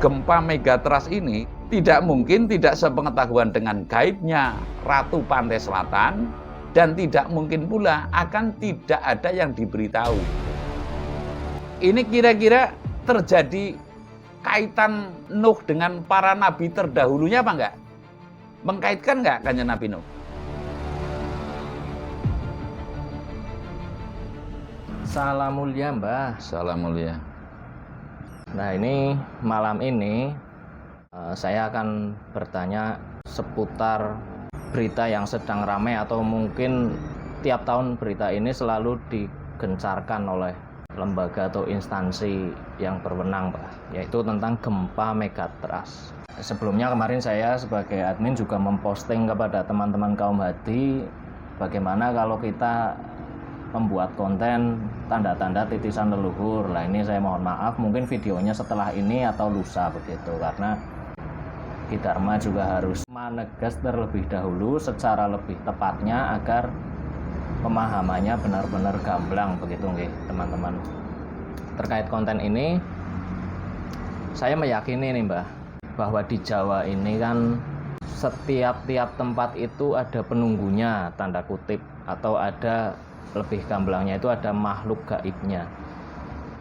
gempa megatrust ini tidak mungkin tidak sepengetahuan dengan gaibnya Ratu Pantai Selatan, dan tidak mungkin pula akan tidak ada yang diberitahu. Ini kira-kira terjadi kaitan Nuh dengan para nabi terdahulunya apa enggak? Mengkaitkan enggak Kanjeng Nabi Nuh? Salam mulia, Mbah. Salam mulia. Nah, ini malam ini saya akan bertanya seputar berita yang sedang ramai, atau mungkin tiap tahun berita ini selalu digencarkan oleh lembaga atau instansi yang berwenang, Pak, yaitu tentang gempa megatrust. Sebelumnya kemarin saya sebagai admin juga memposting kepada teman-teman kaum hadi bagaimana kalau kita membuat konten tanda-tanda titisan leluhur. Lah ini saya mohon maaf, mungkin videonya setelah ini atau lusa begitu, karena Ki Dharma juga harus menegas terlebih dahulu secara lebih tepatnya agar pemahamannya benar-benar gamblang begitu nggih, teman-teman. Terkait konten ini, saya meyakini nih, Mbah, bahwa di Jawa ini kan setiap tempat itu ada penunggunya, tanda kutip, atau ada, lebih gamblangnya itu ada makhluk gaibnya.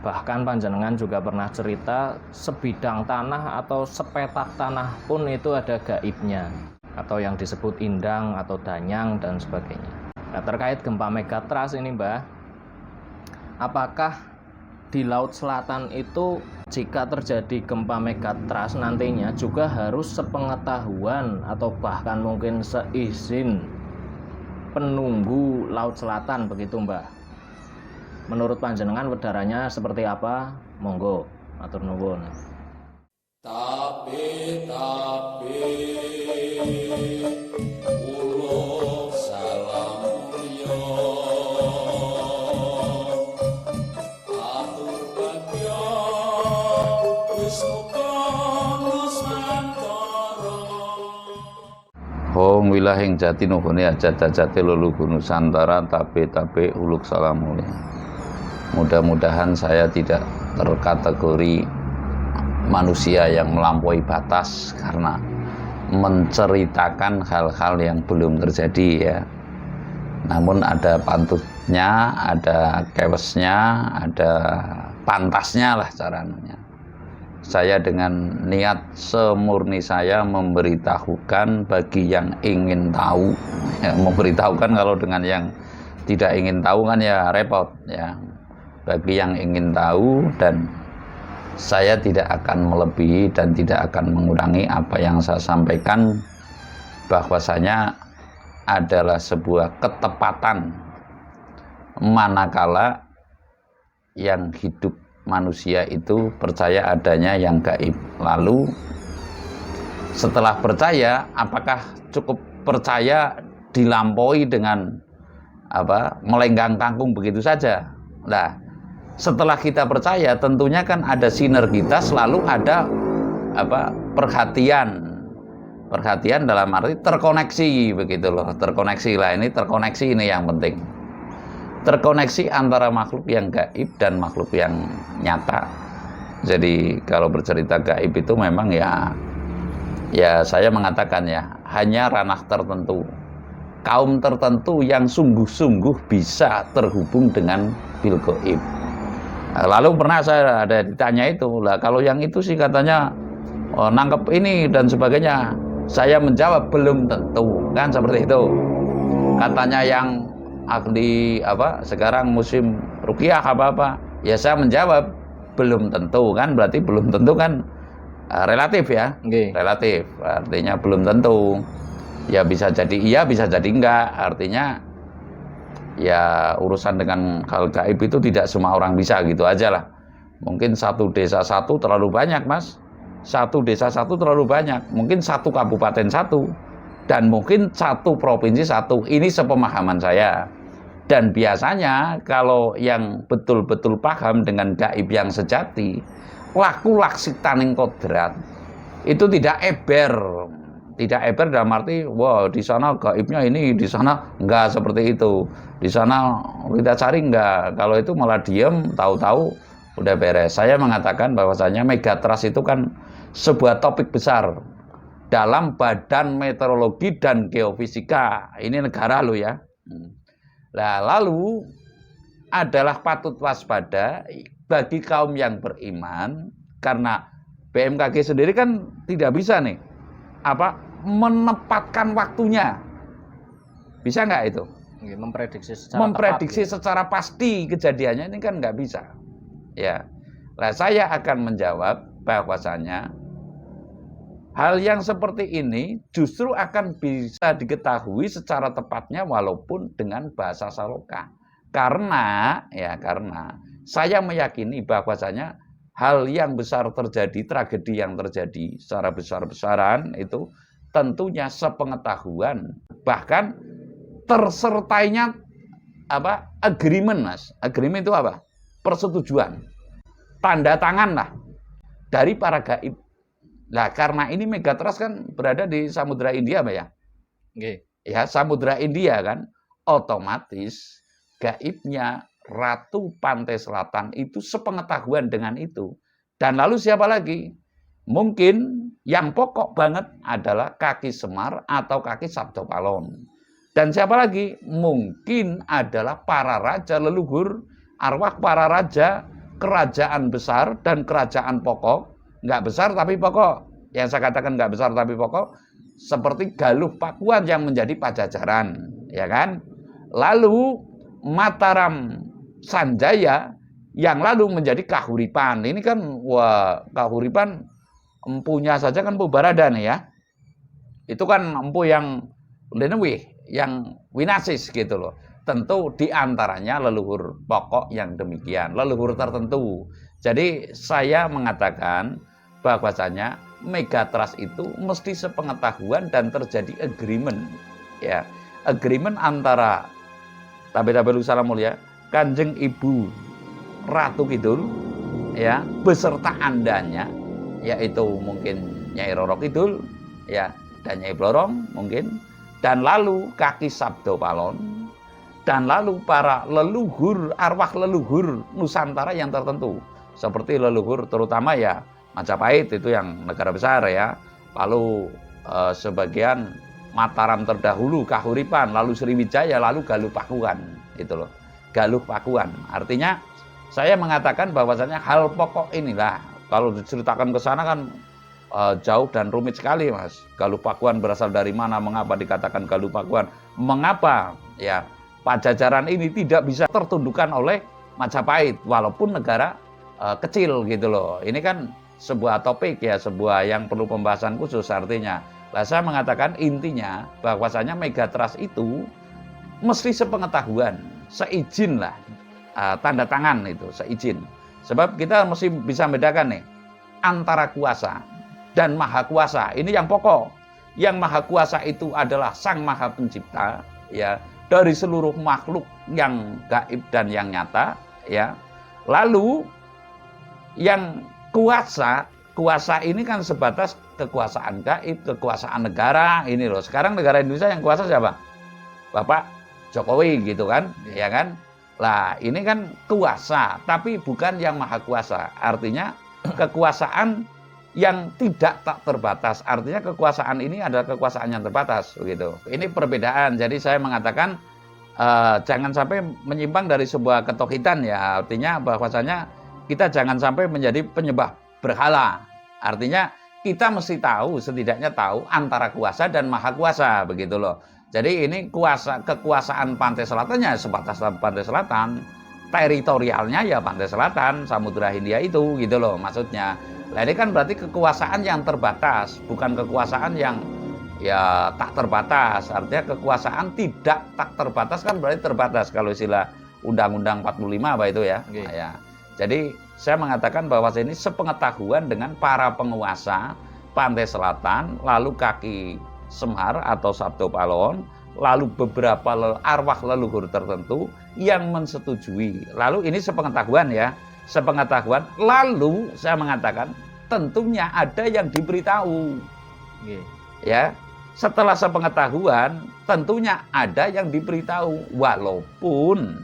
Bahkan panjenengan juga pernah cerita sebidang tanah atau sepetak tanah pun itu ada gaibnya, atau yang disebut indang atau danyang dan sebagainya. Nah, terkait gempa megatrust ini, Mbah, apakah di Laut Selatan itu jika terjadi gempa megatrust nantinya juga harus sepengetahuan atau bahkan mungkin seizin penunggu Laut Selatan begitu, Mbah? Menurut panjenengan wedarannya seperti apa? Monggo, matur nuwun. Tapi uluk salam mulya atubadya Wisnuka Nusantara. Om wilahing jati nuhune ajat-ajate leluhur Nusantara, tapi uluk salam mulia. Mudah-mudahan saya tidak terkategori manusia yang melampaui batas karena menceritakan hal-hal yang belum terjadi ya. Namun ada pantutnya, ada kewesnya, ada pantasnya lah caranya. Saya dengan niat semurni saya memberitahukan bagi yang ingin tahu. Ya, memberitahukan, kalau dengan yang tidak ingin tahu kan ya repot ya. Bagi yang ingin tahu, dan saya tidak akan melebihi dan tidak akan mengurangi apa yang saya sampaikan, bahwasanya adalah sebuah ketepatan manakala yang hidup manusia itu percaya adanya yang gaib. Lalu setelah percaya, apakah cukup percaya dilampaui dengan melenggang kangkung begitu saja? Nah, setelah kita percaya tentunya kan ada sinergitas, selalu ada perhatian dalam arti terkoneksi begitu loh. Terkoneksi lah, ini terkoneksi, ini yang penting. Terkoneksi antara makhluk yang gaib dan makhluk yang nyata. Jadi kalau bercerita gaib itu memang ya saya mengatakan ya, hanya ranah tertentu, kaum tertentu yang sungguh-sungguh bisa terhubung dengan bil gaib. Lalu pernah saya ada ditanya itu, lah kalau yang itu sih katanya nangkep ini dan sebagainya. Saya menjawab belum tentu, kan seperti itu. Katanya yang ahli sekarang musim ruqyah apa, ya saya menjawab belum tentu, kan berarti belum tentu kan relatif ya. Okay. Relatif, artinya belum tentu. Ya bisa jadi iya, bisa jadi enggak. Artinya ya urusan dengan hal gaib itu tidak semua orang bisa, gitu aja lah. Mungkin satu desa satu terlalu banyak, Mas. Satu desa satu terlalu banyak. Mungkin satu kabupaten satu, dan mungkin satu provinsi satu. Ini sepemahaman saya. Dan biasanya kalau yang betul-betul paham dengan gaib yang sejati, laku laksitaning kodrat, itu tidak eber. Tidak eber dalam arti, wah di sana gaibnya ini, di sana enggak seperti itu. Di sana kita cari enggak. Kalau itu malah diem, tahu-tahu Udah beres. Saya mengatakan bahwasanya megatrust itu kan sebuah topik besar dalam Badan Meteorologi dan Geofisika. Ini negara loh ya. Nah, lalu adalah patut waspada bagi kaum yang beriman, karena BMKG sendiri kan tidak bisa nih menempatkan waktunya. Bisa nggak itu? Memprediksi secara pasti kejadiannya ini kan nggak bisa. Ya, nah saya akan menjawab bahwasanya hal yang seperti ini justru akan bisa diketahui secara tepatnya walaupun dengan bahasa saloka. Karena saya meyakini bahwasanya hal yang besar terjadi, tragedi yang terjadi secara besar-besaran itu tentunya sepengetahuan, bahkan tersertainya agreement, Mas. Agreement itu apa? Persetujuan. Tanda tangan lah dari para gaib. Nah, karena ini megatrust kan berada di Samudra India, Mbak ya. Okay. Ya, Samudra India kan otomatis gaibnya Ratu Pantai Selatan itu sepengetahuan dengan itu. Dan lalu siapa lagi? Mungkin yang pokok banget adalah kaki Semar atau kaki Sabdo Palon. Dan siapa lagi? Mungkin adalah para raja leluhur, arwah para raja, kerajaan besar dan kerajaan pokok. Nggak besar tapi pokok. Yang saya katakan nggak besar tapi pokok, seperti Galuh Pakuan yang menjadi Pajajaran, ya kan? Lalu Mataram Sanjaya yang lalu menjadi Kahuripan. Ini kan Kahuripan empunya saja kan Empu Baradan ya. Itu kan empu yang lenewih, yang winasis gitu loh. Tentu diantaranya leluhur pokok yang demikian, leluhur tertentu. Jadi saya mengatakan bahwasanya megatrust itu mesti sepengetahuan dan terjadi agreement, ya, agreement antara Tabel Salam Mulia, Kanjeng Ibu Ratu Kidul, ya, beserta andanya, yaitu mungkin Nyai Roro Kidul, ya, dan Nyai Blorong mungkin. Dan lalu kaki Sabdo Palon, dan lalu para leluhur, arwah leluhur Nusantara yang tertentu, seperti leluhur terutama ya Majapahit, itu yang negara besar ya, lalu sebagian Mataram terdahulu, Kahuripan, lalu Sriwijaya, lalu Galuh Pakuan, itu loh, Galuh Pakuan. Artinya saya mengatakan bahwasanya hal pokok inilah, kalau diceritakan ke sana kan jauh dan rumit sekali, Mas. Galuh Pakuan berasal dari mana? Mengapa dikatakan Galuh Pakuan? Mengapa ya Pajajaran ini tidak bisa tertundukkan oleh Majapahit walaupun negara kecil gitu loh. Ini kan sebuah topik ya, sebuah yang perlu pembahasan khusus artinya. Lah saya mengatakan intinya bahwasanya megatrust itu mesti sepengetahuan, seizin lah, tanda tangan itu, seizin. Sebab kita mesti bisa membedakan nih antara kuasa dan maha kuasa. Ini yang pokok. Yang maha kuasa itu adalah Sang Maha Pencipta, ya, dari seluruh makhluk yang gaib dan yang nyata, ya. Lalu yang kuasa ini kan sebatas kekuasaan gaib, kekuasaan negara ini loh. Sekarang negara Indonesia yang kuasa siapa? Bapak Jokowi gitu kan, ya kan? Lah, ini kan kuasa, tapi bukan yang maha kuasa. Artinya kekuasaan yang tidak tak terbatas. Artinya kekuasaan ini adalah kekuasaan yang terbatas begitu. Ini perbedaan. Jadi saya mengatakan jangan sampai menyimpang dari sebuah ketauhidan ya. Artinya bahwasanya kita jangan sampai menjadi penyembah berhala. Artinya kita mesti tahu, setidaknya tahu antara kuasa dan maha kuasa begitu loh. Jadi ini kekuasaan Pantai Selatannya sebatas Pantai Selatan, teritorialnya ya Pantai Selatan, Samudra Hindia itu gitu loh maksudnya. Nah ini kan berarti kekuasaan yang terbatas, bukan kekuasaan yang ya tak terbatas. Artinya kekuasaan tidak tak terbatas kan berarti terbatas kalau istilah Undang-Undang 45 apa itu ya. Okay. Nah, ya. Jadi saya mengatakan bahwa ini sepengetahuan dengan para penguasa Pantai Selatan, lalu kaki Semar atau Sabdo Palon, lalu beberapa arwah leluhur tertentu yang mensetujui. Lalu ini sepengetahuan ya. Sepengetahuan, lalu saya mengatakan tentunya ada yang diberitahu, ya. Setelah sepengetahuan, tentunya ada yang diberitahu, walaupun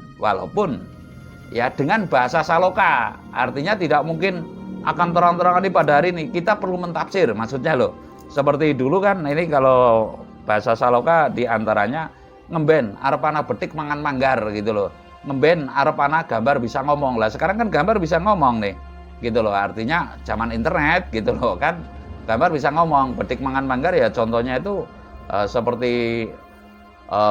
ya dengan bahasa saloka. Artinya tidak mungkin akan terang-terangan pada hari ini. Kita perlu mentafsir, maksudnya loh. Seperti dulu kan, ini kalau bahasa saloka diantaranya ngemben arepana betik mangan manggar gitu loh. Ngemben arepana gambar bisa ngomong. Lah sekarang kan gambar bisa ngomong nih. Gitu loh. Artinya zaman internet gitu loh kan. Gambar bisa ngomong, betik mangan manggar ya contohnya itu seperti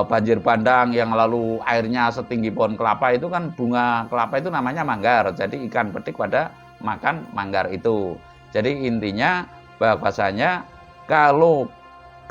banjir bandang yang lalu airnya setinggi pohon kelapa itu kan bunga kelapa itu namanya manggar. Jadi ikan betik pada makan manggar itu. Jadi intinya bahwasanya kalau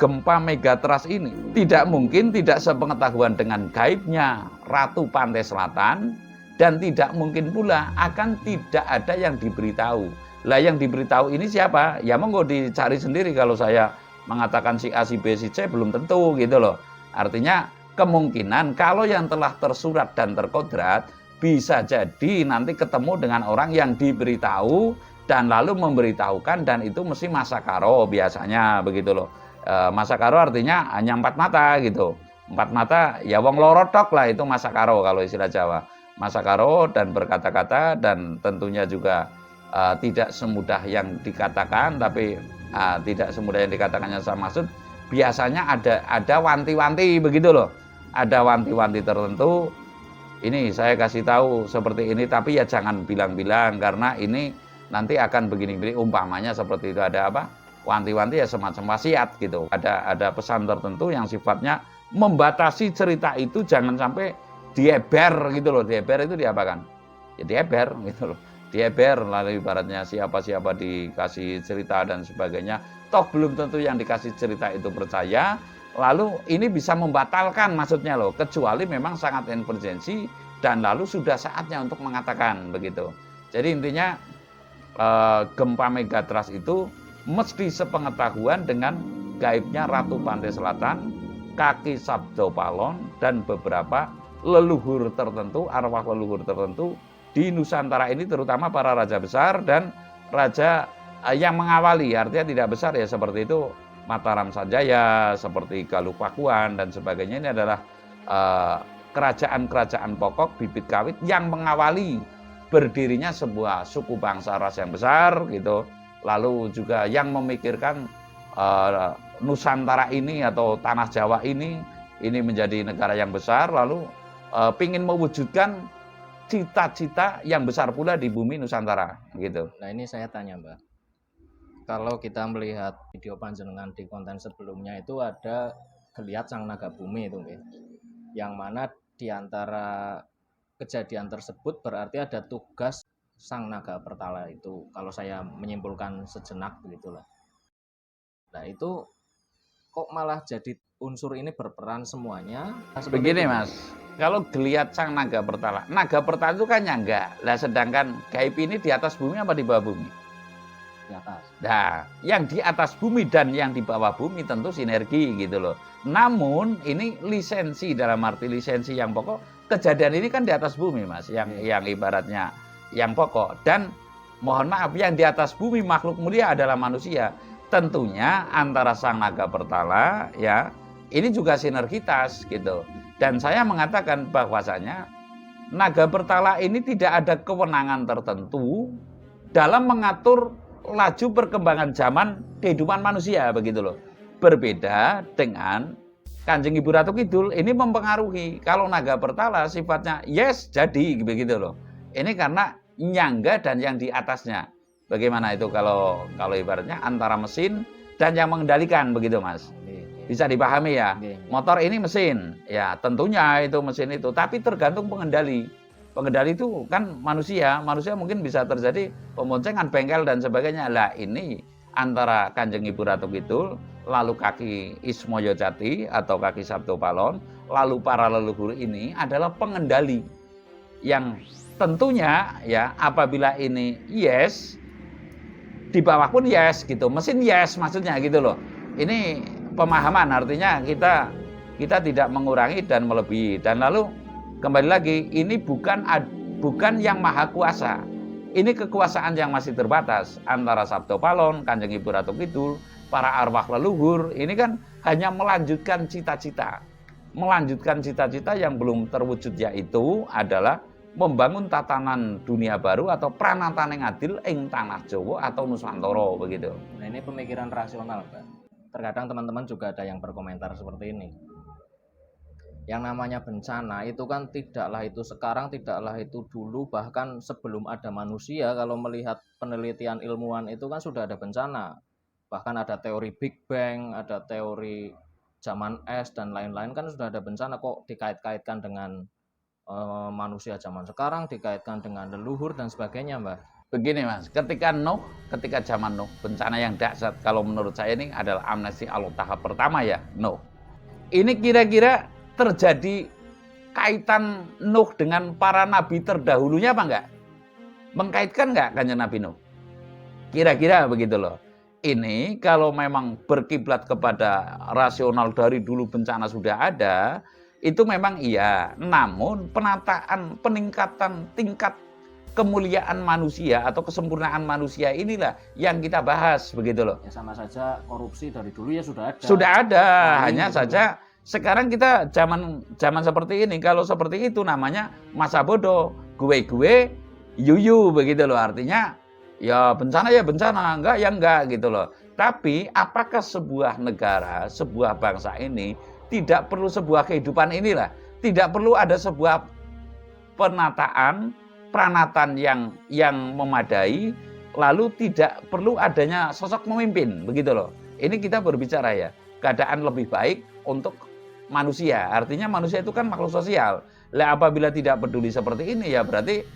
gempa megatrust ini tidak mungkin tidak sepengetahuan dengan gaibnya Ratu Pantai Selatan dan tidak mungkin pula akan tidak ada yang diberitahu. Lah yang diberitahu ini siapa? Ya monggo dicari sendiri. Kalau saya mengatakan si A, si B, si C belum tentu gitu loh. Artinya kemungkinan kalau yang telah tersurat dan terkodrat bisa jadi nanti ketemu dengan orang yang diberitahu dan lalu memberitahukan dan itu mesti masakaro biasanya begitu loh. Masakaro artinya hanya 4 mata gitu. 4 mata ya wong lorotok lah itu masakaro kalau istilah Jawa. Masakaro dan berkata-kata dan tentunya juga tidak semudah yang dikatakan tapi tidak semudah yang dikatakannya sama maksud. Biasanya ada wanti-wanti begitu loh. Ada wanti-wanti tertentu. Ini saya kasih tahu seperti ini tapi ya jangan bilang-bilang karena ini nanti akan begini-begini umpamanya seperti itu ada apa? Wanti-wanti ya semacam wasiat gitu. Ada pesan tertentu yang sifatnya membatasi cerita itu jangan sampai dieber gitu loh. Dieber itu diapakan? Ya dieber gitu loh. Dieber lalu ibaratnya siapa-siapa dikasih cerita dan sebagainya. Toh belum tentu yang dikasih cerita itu percaya. Lalu ini bisa membatalkan maksudnya loh. Kecuali memang sangat emergensi dan lalu sudah saatnya untuk mengatakan begitu. Jadi intinya gempa megatrust itu mesti sepengetahuan dengan gaibnya Ratu Pantai Selatan, Kaki Sabdo Palon dan beberapa leluhur tertentu, arwah leluhur tertentu di Nusantara ini terutama para raja besar dan raja yang mengawali, artinya tidak besar ya seperti itu Mataram Sanjaya, seperti Galuh Pakuan dan sebagainya. Ini adalah kerajaan-kerajaan pokok bibit kawit yang mengawali berdirinya sebuah suku bangsa ras yang besar gitu. Lalu juga yang memikirkan Nusantara ini atau tanah Jawa ini menjadi negara yang besar lalu pingin mewujudkan cita-cita yang besar pula di bumi Nusantara gitu. Nah ini saya tanya Mbak, kalau kita melihat video panjenengan di konten sebelumnya itu ada geliat sang naga bumi itu, yang mana di antara kejadian tersebut berarti ada tugas sang naga pertala itu. Kalau saya menyimpulkan sejenak begitulah. Nah itu kok malah jadi unsur ini berperan semuanya? Begini Mas, kalau geliat sang naga pertala itu kan nyangga. Lah sedangkan gaib ini di atas bumi apa di bawah bumi? Di atas. Nah, yang di atas bumi dan yang di bawah bumi tentu sinergi gitu loh. Namun ini lisensi dalam arti lisensi yang pokok, kejadian ini kan di atas bumi Mas, yang ibaratnya yang pokok. Dan mohon maaf yang di atas bumi makhluk mulia adalah manusia. Tentunya antara sang naga pertala ya, ini juga sinergitas gitu. Dan saya mengatakan bahwasanya naga pertala ini tidak ada kewenangan tertentu dalam mengatur laju perkembangan zaman kehidupan manusia begitu loh. Berbeda dengan Kanjeng Ibu Ratu Kidul ini mempengaruhi. Kalau naga pertala sifatnya yes jadi begitu loh. Ini karena nyangga dan yang di atasnya. Bagaimana itu kalau ibaratnya antara mesin dan yang mengendalikan begitu Mas. Bisa dipahami ya. Motor ini mesin, ya tentunya itu mesin itu, tapi tergantung pengendali. Pengendali itu kan manusia mungkin bisa terjadi pemoncengan bengkel dan sebagainya. Lah ini antara Kanjeng Ibu Ratu Kidul, lalu Kaki Ismoyo Jati atau Kaki Sabdo Palon, lalu para leluhur ini adalah pengendali yang tentunya ya apabila ini yes, di bawah pun yes gitu, mesin yes maksudnya gitu loh. Ini pemahaman artinya kita tidak mengurangi dan melebihi. Dan lalu kembali lagi ini bukan yang maha kuasa. Ini kekuasaan yang masih terbatas antara Sabdo Palon, Kanjeng Ibu Ratu Kidul, para arwah leluhur. Ini kan hanya melanjutkan cita-cita. Melanjutkan cita-cita yang belum terwujud, yaitu adalah membangun tatanan dunia baru atau pranatan yang adil ing tanah Jawa atau Nusantara begitu. Nah, ini pemikiran rasional, Pak. Terkadang teman-teman juga ada yang berkomentar seperti ini. Yang namanya bencana itu kan tidaklah itu sekarang, tidaklah itu dulu, bahkan sebelum ada manusia. Kalau melihat penelitian ilmuwan itu kan sudah ada bencana. Bahkan ada teori Big Bang, ada teori zaman es dan lain-lain, kan sudah ada bencana. Kok dikait-kaitkan dengan manusia zaman sekarang, dikaitkan dengan leluhur dan sebagainya, Mbak? Begini Mas, ketika zaman Nuh, bencana yang dahsyat kalau menurut saya ini adalah amnesti Allah tahap pertama ya, Nuh. Ini kira-kira terjadi kaitan Nuh dengan para nabi terdahulunya apa enggak? Mengkaitkan enggak kanjeng Nabi Nuh? Kira-kira begitu loh. Ini kalau memang berkiblat kepada rasional dari dulu bencana sudah ada, itu memang iya. Namun penataan, peningkatan tingkat kemuliaan manusia atau kesempurnaan manusia inilah yang kita bahas begitu loh. Ya sama saja korupsi dari dulu ya sudah ada. Sudah ada, Nah, hanya saja sekarang kita zaman seperti ini. Kalau seperti itu namanya masa bodoh, gue yuyu begitu loh. Artinya ya bencana enggak ya enggak gitu loh. Tapi apakah sebuah negara, sebuah bangsa ini tidak perlu sebuah kehidupan inilah, tidak perlu ada sebuah penataan, pranatan yang memadai, lalu tidak perlu adanya sosok pemimpin, begitu loh. Ini kita berbicara ya, keadaan lebih baik untuk manusia. Artinya manusia itu kan makhluk sosial. Lah apabila tidak peduli seperti ini ya berarti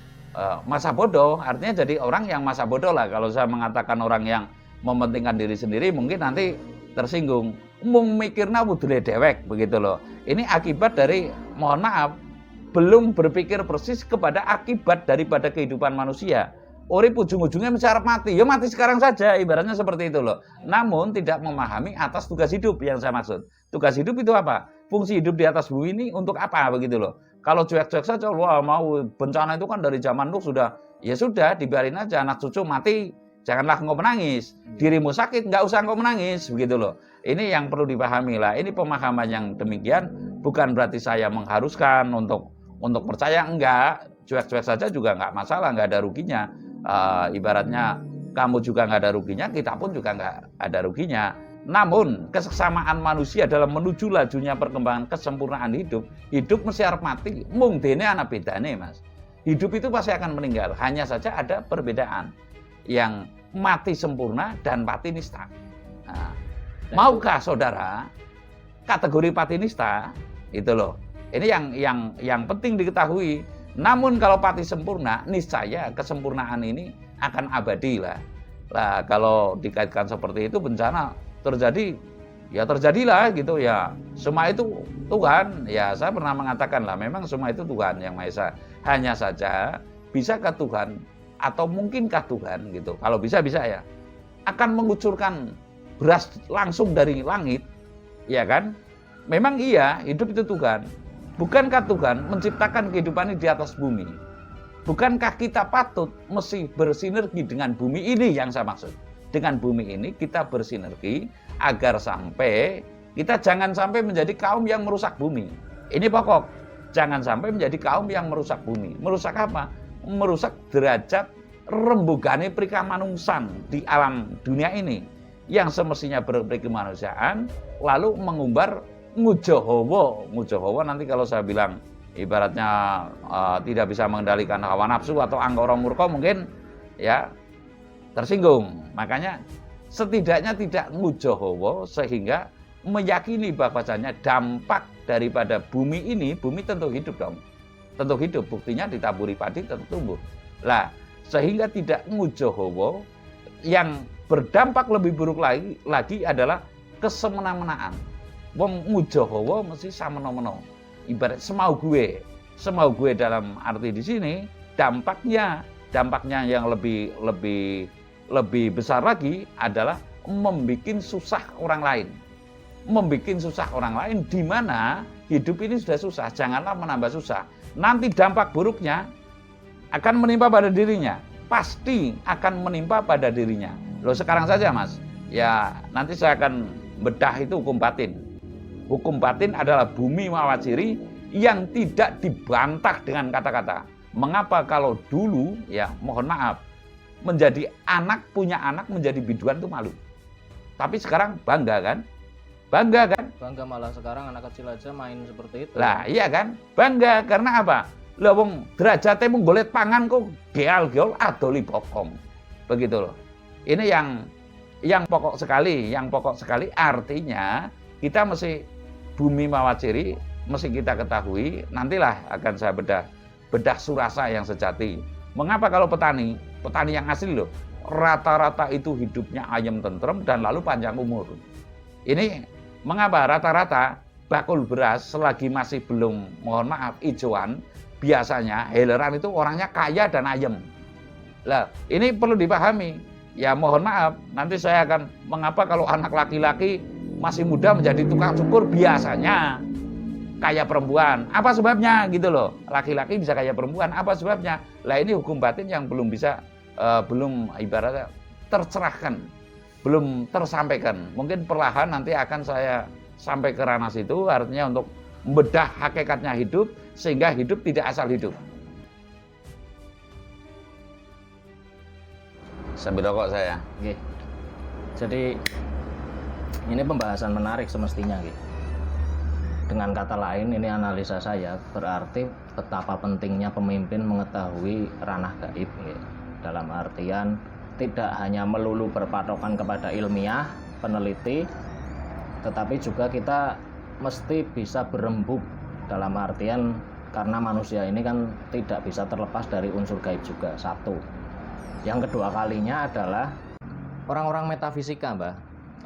masa bodoh. Artinya jadi orang yang masa bodoh lah. Kalau saya mengatakan orang yang mementingkan diri sendiri mungkin nanti tersinggung. Mikirna wudule dewek begitu loh. Ini akibat dari, mohon maaf, belum berpikir persis kepada akibat daripada kehidupan manusia. Urip ujung-ujungnya mesti arep mati. Ya mati sekarang saja, ibaratnya seperti itu loh. Namun tidak memahami atas tugas hidup yang saya maksud. Tugas hidup itu apa? Fungsi hidup di atas bumi ini untuk apa begitu loh. Kalau cuek-cuek saja, wah mau bencana itu kan dari zaman dulu sudah. Ya sudah, dibiarin aja anak cucu mati. Janganlah engkau menangis. Dirimu sakit, nggak usah engkau menangis begitu loh. Ini yang perlu dipahami lah. Ini pemahaman yang demikian bukan berarti saya mengharuskan untuk percaya, enggak. Cuek-cuek saja juga enggak masalah, enggak ada ruginya. Ibaratnya kamu juga enggak ada ruginya, kita pun juga enggak ada ruginya. Namun kesesamaan manusia dalam menuju lajunya perkembangan kesempurnaan hidup mesti arep mati. Mung dene ana bedane, Mas. Hidup itu pasti akan meninggal, hanya saja ada perbedaan. Yang mati sempurna dan pati nista. Nah, maukah saudara kategori pati nista? Itu loh. Ini yang penting diketahui. Namun kalau pati sempurna, niscaya kesempurnaan ini akan abadi lah. Lah kalau dikaitkan seperti itu bencana terjadi, ya terjadilah gitu ya. Semua itu Tuhan. Ya saya pernah mengatakan lah, memang semua itu Tuhan yang Maha Esa. Hanya saja bisakah Tuhan atau mungkinkah Tuhan gitu, kalau bisa ya, akan mengucurkan beras langsung dari langit, ya kan? Memang iya, hidup itu Tuhan. Bukankah Tuhan menciptakan kehidupan ini di atas bumi? Bukankah kita patut mesti bersinergi dengan bumi ini yang saya maksud? Dengan bumi ini kita bersinergi agar sampai kita jangan sampai menjadi kaum yang merusak bumi. Ini pokok. Jangan sampai menjadi kaum yang merusak bumi. Merusak apa? Merusak derajat rembugane prikamanungsan di alam dunia ini yang semestinya berprikemanusiaan lalu mengumbar ngujohowo nanti kalau saya bilang ibaratnya tidak bisa mengendalikan hawa nafsu atau anggoro murka mungkin ya tersinggung. Makanya setidaknya tidak ngujohowo sehingga meyakini bahwasanya dampak daripada bumi ini, bumi tentu hidup dong. Tentu hidup, buktinya ditaburi padi tentu tumbuh. Lah, sehingga tidak ngujohowo, yang berdampak lebih buruk lagi adalah kesemena-menaan. Wong ngujohowo mesti sameno-meno. Ibarat semau gue dalam arti di sini dampaknya yang lebih besar lagi adalah membikin susah orang lain. Membikin susah orang lain di mana hidup ini sudah susah, janganlah menambah susah. Nanti dampak buruknya akan menimpa pada dirinya, pasti akan menimpa pada dirinya. Loh sekarang saja Mas, ya nanti saya akan bedah itu hukum batin. Hukum batin adalah bumi mawaciri yang tidak dibantah dengan kata-kata. Mengapa kalau dulu ya mohon maaf menjadi anak, punya anak menjadi biduan itu malu. Tapi sekarang bangga kan? Bangga kan? Bangga malah sekarang anak kecil aja main seperti itu. Lah iya kan? Bangga karena apa? Lah wong derajate mung golek pangan kok geal-geol adoli bokong. Begitu loh. Ini yang pokok sekali artinya kita mesti bumi mawaciri mesti kita ketahui, nantilah akan saya bedah surasa yang sejati. Mengapa kalau petani yang asli loh, rata-rata itu hidupnya ayem tentrem dan lalu panjang umur. Ini mengapa rata-rata bakul beras selagi masih belum, mohon maaf, ijoan, biasanya heleran itu orangnya kaya dan ayem. Lah, ini perlu dipahami. Ya mohon maaf, nanti saya akan mengapa kalau anak laki-laki masih muda menjadi tukang cukur biasanya kaya perempuan. Apa sebabnya gitu loh? Laki-laki bisa kaya perempuan, apa sebabnya? Lah ini hukum batin yang belum bisa belum ibaratnya tercerahkan, belum tersampaikan. Mungkin perlahan nanti akan saya sampai ke ranah situ, artinya untuk membedah hakikatnya hidup sehingga hidup tidak asal hidup. Sambil rokok saya. Oke. Jadi ini pembahasan menarik semestinya, gitu. Dengan kata lain, ini analisa saya berarti betapa pentingnya pemimpin mengetahui ranah gaib, gitu. Dalam artian tidak hanya melulu berpatokan kepada ilmiah, peneliti, tetapi juga kita mesti bisa berembuk dalam artian karena manusia ini kan tidak bisa terlepas dari unsur gaib juga, satu. Yang kedua kalinya adalah orang-orang metafisika, Mbah.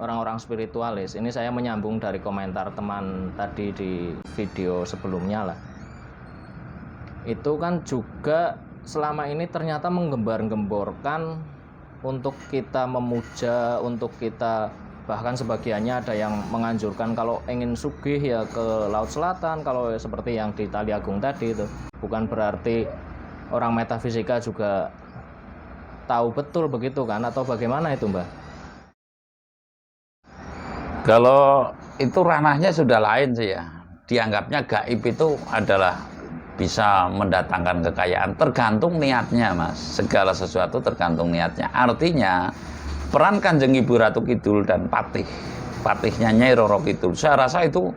Orang-orang spiritualis. Ini saya menyambung dari komentar teman tadi di video sebelumnya lah. Itu kan juga selama ini ternyata menggembar-gemborkan untuk kita memuja, untuk kita bahkan sebagiannya ada yang menganjurkan kalau ingin sugih ya ke Laut Selatan, kalau seperti yang di Tali Agung tadi itu. Bukan berarti orang metafisika juga tahu betul begitu kan, atau bagaimana itu, Mbah? Kalau itu ranahnya sudah lain sih ya. Dianggapnya gaib itu adalah bisa mendatangkan kekayaan, tergantung niatnya, Mas. Segala sesuatu tergantung niatnya. Artinya peran Kanjeng Ibu Ratu Kidul dan patihnya Nyai Roro Kidul, saya rasa itu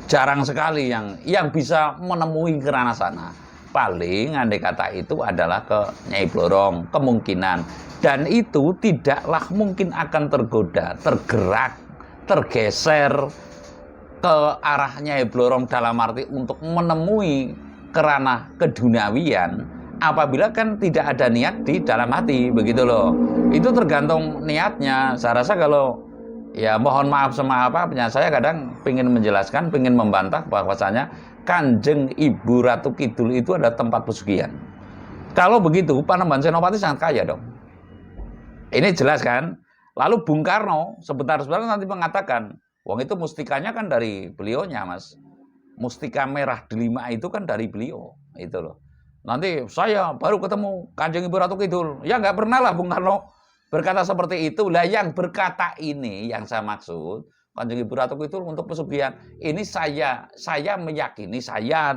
jarang sekali yang bisa menemui ke ranah sana. Paling andai kata itu adalah ke Nyai Blorong, kemungkinan. Dan itu tidaklah mungkin akan tergoda, tergerak, tergeser ke arah Nyai Blorong dalam arti untuk menemui kerana keduniawian apabila kan tidak ada niat di dalam hati, begitu loh. Itu tergantung niatnya. Saya rasa kalau ya mohon maaf sama apa-apanya, saya kadang ingin menjelaskan, ingin membantah bahwasanya Kanjeng Ibu Ratu Kidul itu ada tempat pesugihan. Kalau begitu, Panembahan Senopati sangat kaya dong. Ini jelas kan? Lalu Bung Karno sebentar nanti mengatakan, wong itu mustikanya kan dari beliaunya, Mas. Mustika merah delima itu kan dari beliau, itu loh. Nanti saya baru ketemu Kanjeng Ibu Ratu Kidul. Ya nggak pernah lah Bung Karno berkata seperti itu. Lah yang berkata ini yang saya maksud, Kanjeng Ibu Ratu Kidul untuk pesugihan. Ini saya meyakini,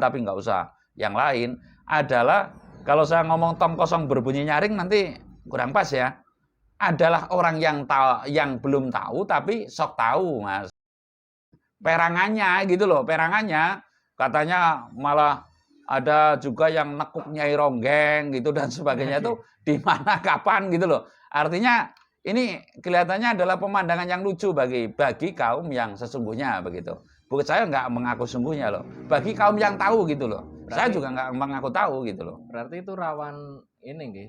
tapi nggak usah yang lain, adalah kalau saya ngomong tom kosong berbunyi nyaring nanti kurang pas ya. Adalah orang yang belum tahu tapi sok tahu, Mas. Perangannya gitu loh, perangannya katanya malah ada juga yang nekuk Nyai Ronggeng gitu dan sebagainya itu di mana kapan gitu loh. Artinya ini kelihatannya adalah pemandangan yang lucu bagi kaum yang sesungguhnya begitu. Bukan, saya nggak mengaku sungguhnya loh. Bagi kaum yang tahu gitu loh. Saya juga nggak mengaku tahu gitu loh. Berarti itu rawan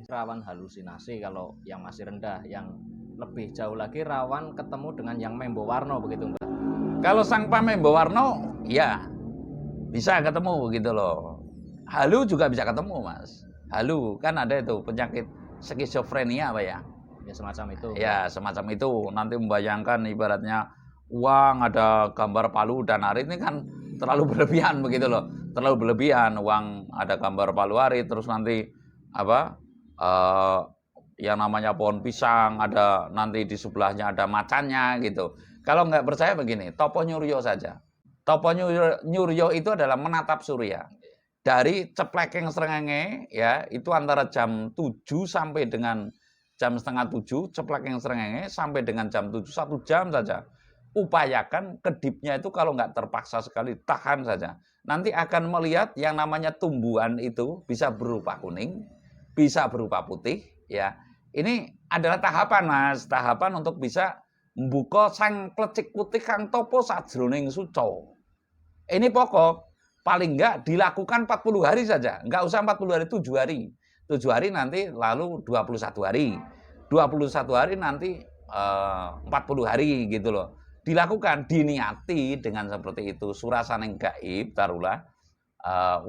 rawan halusinasi kalau yang masih rendah, yang lebih jauh lagi rawan ketemu dengan yang Membo Warno begitu, Mbak. Kalau sang Pamembo Warno ya bisa ketemu gitu loh. Halu juga bisa ketemu, Mas. Halu kan ada itu penyakit skizofrenia apa ya? Ya semacam itu. Ya semacam itu. Nanti membayangkan ibaratnya uang ada gambar palu dan arit, ini kan terlalu berlebihan begitu loh. Terlalu berlebihan, uang ada gambar palu arit, terus nanti apa yang namanya pohon pisang, ada nanti di sebelahnya ada macannya gitu. Kalau nggak percaya begini, Topo Nyuryo saja. Topo Nyuryo itu adalah menatap surya. dari Ceplekeng Srengenge ya itu antara jam 7 sampai dengan jam setengah 7 Ceplekeng Srengenge sampai dengan jam 7 1 jam saja. Upayakan kedipnya itu kalau nggak terpaksa sekali tahan saja. Nanti akan melihat yang namanya tumbuhan itu bisa berupa kuning, bisa berupa putih ya. Ini adalah tahapan Mas, tahapan untuk bisa membuka sang klecik putih kang topo sajroning suco. Ini pokok paling enggak dilakukan 40 hari saja, enggak usah 40 hari, 7 hari. 7 hari nanti lalu 21 hari. 21 hari nanti 40 hari gitu loh. Dilakukan, diniati dengan seperti itu. Surasaning gaib taruhlah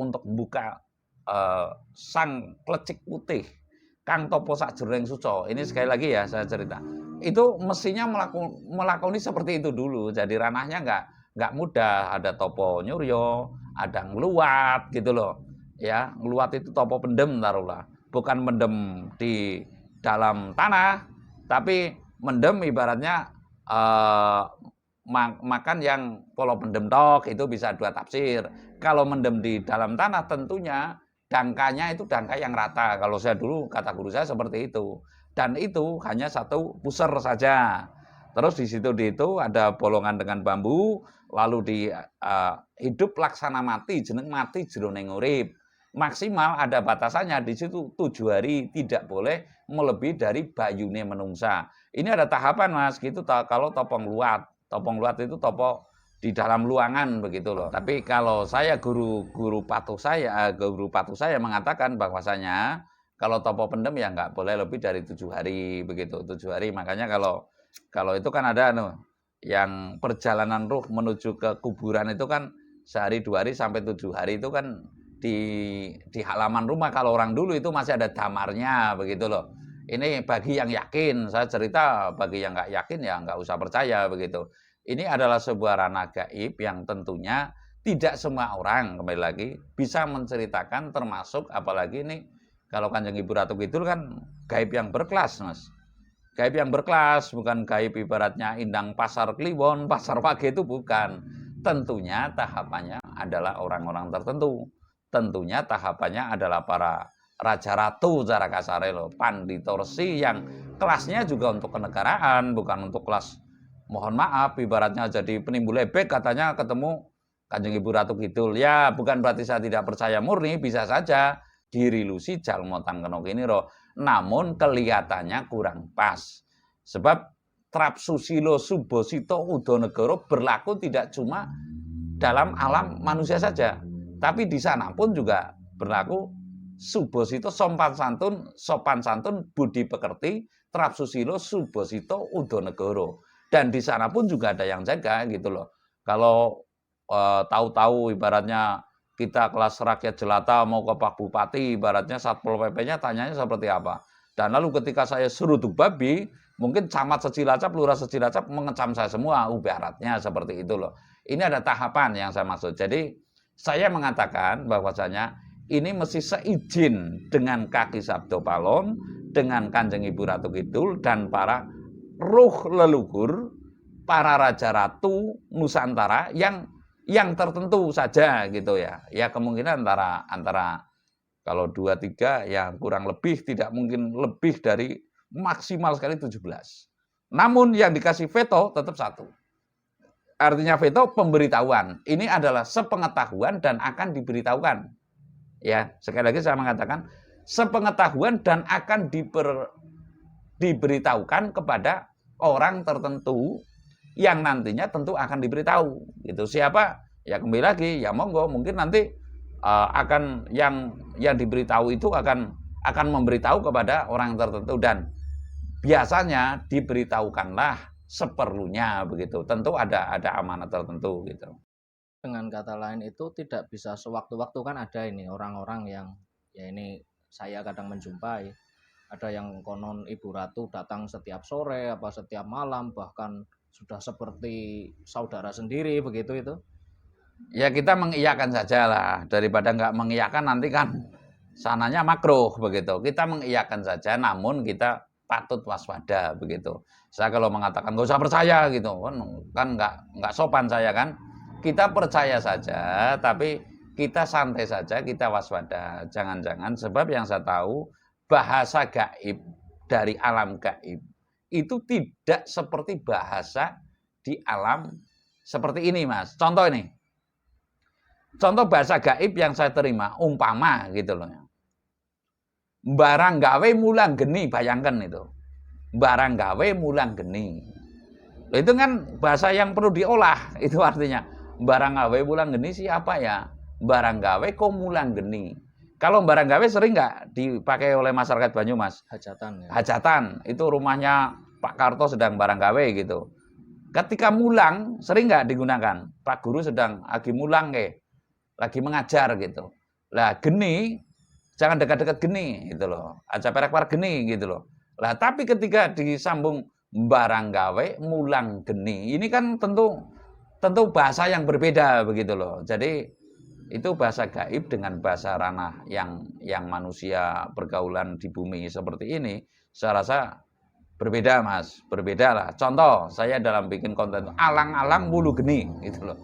untuk membuka sang klecik putih kang topo sajroning suco. Ini sekali lagi ya saya cerita. Itu mestinya melakoni seperti itu dulu. Jadi ranahnya enggak mudah. Ada topo nyuryo, ada ngeluat gitu loh. Ya, ngeluat itu topo pendem taruhlah. Bukan mendem di dalam tanah, tapi mendem ibaratnya makan yang polo pendem tok, itu bisa dua tafsir. Kalau mendem di dalam tanah tentunya dangkanya itu dangka yang rata. Kalau saya dulu kata guru saya seperti itu. Dan itu hanya satu puser saja. Terus di situ ada bolongan dengan bambu, lalu di hidup laksana mati, jeneng mati jroning urip. Maksimal ada batasannya di situ 7 hari, tidak boleh melebihi dari bayune menungsa. Ini ada tahapan Mas, gitu kalau topong luat. Topong luat itu topo di dalam luangan begitu loh. Tapi kalau saya guru patuh saya mengatakan bahwasanya kalau topo pendem ya nggak boleh lebih dari 7 hari begitu. 7 hari makanya kalau itu kan ada yang perjalanan ruh menuju ke kuburan itu kan sehari 2 hari sampai 7 hari itu kan di halaman rumah. Kalau orang dulu itu masih ada damarnya begitu loh. Ini bagi yang yakin, saya cerita bagi yang nggak yakin ya nggak usah percaya begitu. Ini adalah sebuah ranah gaib yang tentunya tidak semua orang kembali lagi bisa menceritakan, termasuk apalagi ini kalau Kanjeng Ibu Ratu Kidul kan gaib yang berkelas Mas. Gaib yang berkelas, bukan gaib ibaratnya indang pasar kliwon, pasar wage itu bukan. Tentunya tahapannya adalah orang-orang tertentu. Tentunya tahapannya adalah para raja ratu cara kasare loh, pandito resi yang kelasnya juga untuk kenegaraan, bukan untuk kelas mohon maaf ibaratnya jadi penimbul ebek katanya ketemu Kanjeng Ibu Ratu Kidul. Ya bukan berarti saya tidak percaya murni, bisa saja dirilusi jalmotan kena kini roh, namun kelihatannya kurang pas. Sebab trap susilo subosito udonegoro berlaku tidak cuma dalam alam manusia saja, tapi di sana pun juga berlaku subosito sopan santun budi pekerti trap susilo subosito udonegoro. Dan di sana pun juga ada yang jaga gitu loh. Kalau tahu-tahu ibaratnya kita kelas rakyat jelata mau ke Pak Bupati, ibaratnya Satpol PP-nya tanyanya seperti apa. Dan lalu ketika saya seruduk babi, mungkin camat Secilacap, lurah Secilacap mengecam saya semua, ibaratnya seperti itu loh. Ini ada tahapan yang saya maksud. Jadi saya mengatakan bahwasanya ini mesti seizin dengan kaki Sabdo Palon, dengan Kanjeng Ibu Ratu Kidul dan para ruh leluhur, para raja ratu Nusantara yang tertentu saja gitu ya. Ya kemungkinan antara kalau 2 3 yang kurang lebih tidak mungkin lebih dari maksimal sekali 17. Namun yang dikasih veto tetap 1. Artinya veto pemberitahuan. Ini adalah sepengetahuan dan akan diberitahukan. Ya, sekali lagi saya mengatakan sepengetahuan dan akan diberitahukan kepada orang tertentu yang nantinya tentu akan diberitahu. Gitu. Siapa? Ya kembali lagi, ya monggo mungkin nanti akan yang diberitahu itu akan memberitahu kepada orang tertentu dan biasanya diberitahukanlah seperlunya begitu. Tentu ada amanat tertentu gitu. Dengan kata lain itu tidak bisa sewaktu-waktu kan ada ini orang-orang yang ya ini saya kadang menjumpai. Ada yang konon Ibu Ratu datang setiap sore, apa setiap malam, bahkan sudah seperti saudara sendiri begitu itu. Ya kita mengiyakan saja lah, daripada nggak mengiyakan nanti kan sananya makruh begitu. Kita mengiyakan saja, namun kita patut waspada begitu. Saya kalau mengatakan nggak usah percaya gitu, kan nggak sopan saya kan. Kita percaya saja, tapi kita santai saja, kita waspada. Jangan-jangan sebab yang saya tahu bahasa gaib dari alam gaib itu tidak seperti bahasa di alam seperti ini, Mas. Contoh ini. Contoh bahasa gaib yang saya terima, umpama gitu loh. Barang gawe mulang geni, bayangkan itu. Barang gawe mulang geni. Itu kan bahasa yang perlu diolah, itu artinya. Barang gawe mulang geni siapa ya? Barang gawe kok mulang geni. Kalau barang gawe sering nggak dipakai oleh masyarakat Banyumas? Hajatan ya. Hajatan, itu rumahnya Pak Karto sedang barang gawe gitu. Ketika mulang, sering nggak digunakan? Pak Guru sedang lagi mulang lagi mengajar gitu. Lah geni, jangan dekat-dekat geni gitu loh. Aja perak-perak geni gitu loh. Lah tapi ketika disambung barang gawe mulang geni, ini kan tentu bahasa yang berbeda begitu loh. Jadi itu bahasa gaib dengan bahasa ranah yang manusia pergaulan di bumi seperti ini, saya rasa berbeda, Mas. Berbeda lah. Contoh, saya dalam bikin konten alang-alang mulu geni gitu loh.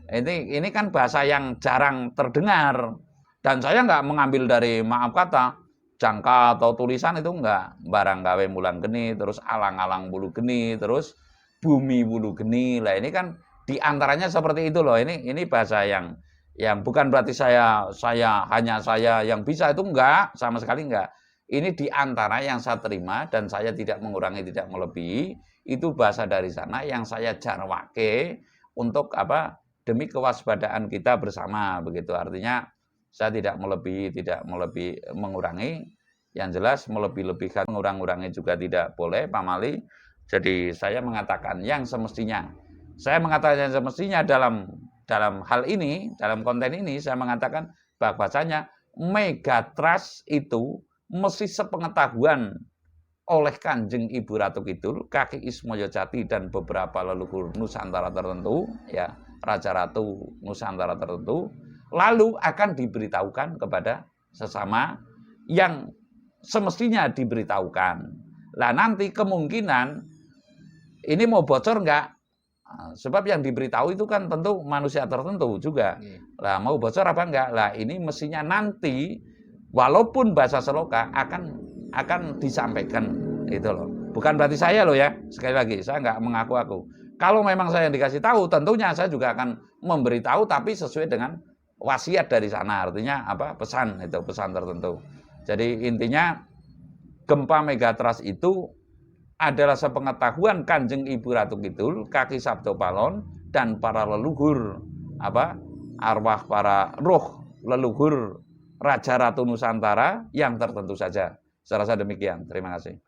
Ini kan bahasa yang jarang terdengar. Dan saya nggak mengambil dari maaf kata, jangka atau tulisan itu enggak. Barang gawe mulang geni, terus alang-alang bulu geni, terus bumi bulu geni. Lah ini kan diantaranya seperti itu loh. Ini bahasa yang bukan berarti saya yang bisa, itu enggak, sama sekali enggak. Ini diantara yang saya terima dan saya tidak mengurangi, tidak melebihi. Itu bahasa dari sana yang saya jarwake untuk apa? Demi kewaspadaan kita bersama begitu. Artinya saya tidak melebihi, mengurangi. Yang jelas melebih-lebihkan, mengurang-urangi juga tidak boleh, pamali. Jadi saya mengatakan yang semestinya. Saya mengatakan yang semestinya dalam hal ini, dalam konten ini saya mengatakan bahwasanya Megatrust itu mesti sepengetahuan oleh Kanjeng Ibu Ratu Kidul, Kaki Ismoyo Jati dan beberapa leluhur Nusantara tertentu, ya, Raja Ratu Nusantara tertentu, lalu akan diberitahukan kepada sesama yang semestinya diberitahukan. Lah nanti kemungkinan ini mau bocor enggak? Sebab yang diberitahu itu kan tentu manusia tertentu juga. Lah mau bocor apa enggak? Lah ini mestinya nanti walaupun bahasa seloka akan disampaikan itu loh. Bukan berarti saya loh ya. Sekali lagi saya enggak mengaku-aku. Kalau memang saya yang dikasih tahu, tentunya saya juga akan memberitahu tapi sesuai dengan wasiat dari sana. Artinya apa? Pesan tertentu. Jadi intinya gempa Megatrust itu adalah sepengetahuan Kanjeng Ibu Ratu Kidul, Kaki Sabdo Palon dan para leluhur arwah para roh leluhur Raja Ratu Nusantara yang tertentu saja. Saya rasa demikian. Terima kasih.